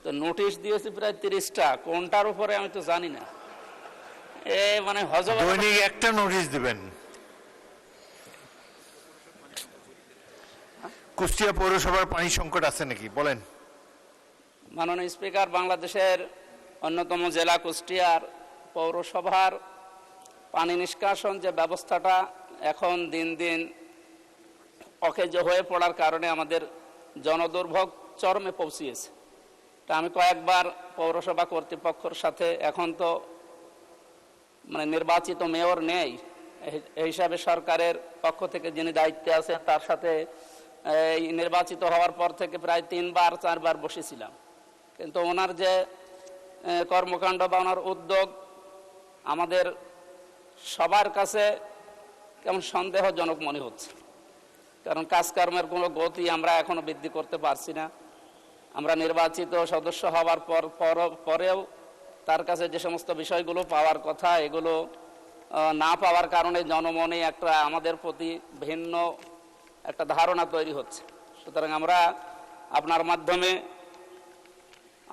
তো নোটিশ দিয়েছি প্রায় 30টা, কোনটার উপরে আমি তো জানি না। মানে দৈনিক একটা নোটিশ দিবেন। কুষ্টিয়া পৌরসভার পানি সংকট আছে নাকি বলেন? মাননীয় স্পিকার, বাংলাদেশের অন্যতম জেলা কুষ্টিয়ার পৌরসভার পানি নিষ্কাশন যে ব্যবস্থাটা এখন দিন দিন অকেজ হয়ে পড়ার কারণে আমাদের জনদুর্ভোগ চরমে পৌঁছিয়েছে। তা আমি কয়েকবার পৌরসভা কর্তৃপক্ষের সাথে, এখন তো মানে নির্বাচিত মেয়র নেই, এই হিসাবে সরকারের পক্ষ থেকে যিনি দায়িত্বে আছে তার সাথে এই নির্বাচিত হওয়ার পর থেকে প্রায় 3-4বার বসেছিলাম। কিন্তু ওনার যে কর্মকাণ্ড বা ওনার উদ্যোগ আমাদের সবার কাছে কেমন সন্দেহজনক মনে হচ্ছে, কারণ কাজকর্মের কোনো গতি আমরা এখনো বৃদ্ধি করতে পারছি না। আমরা নির্বাচিত সদস্য হওয়ার পরেও তার কাছে যে সমস্ত বিষয়গুলো পাওয়ার কথা এগুলো না পাওয়ার কারণে জনমনে একটা আমাদের প্রতি ভিন্ন একটা ধারণা তৈরি হচ্ছে। সুতরাং আমরা আপনার মাধ্যমে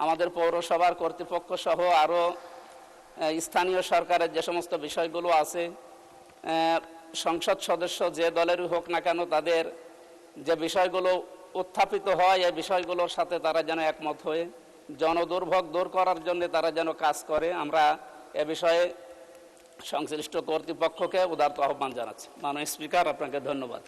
আমাদের পৌরসভার কর্তৃপক্ষ সহ আরও স্থানীয় সরকারের যে সমস্ত বিষয়গুলো আছে, সংসদ সদস্য যে দলেরই হোক না কেন, তাদের যে বিষয়গুলো উত্থাপিত হয় এই বিষয়গুলোর সাথে তারা যেন একমত হয়ে জনদুর্ভোগ দূর করার জন্য তারা যেন কাজ করে, আমরা এ বিষয়ে সংশ্লিষ্ট কর্তৃপক্ষকে উদারত আহ্বান জানাচ্ছি। মাননীয় স্পিকার, আপনাকে ধন্যবাদ।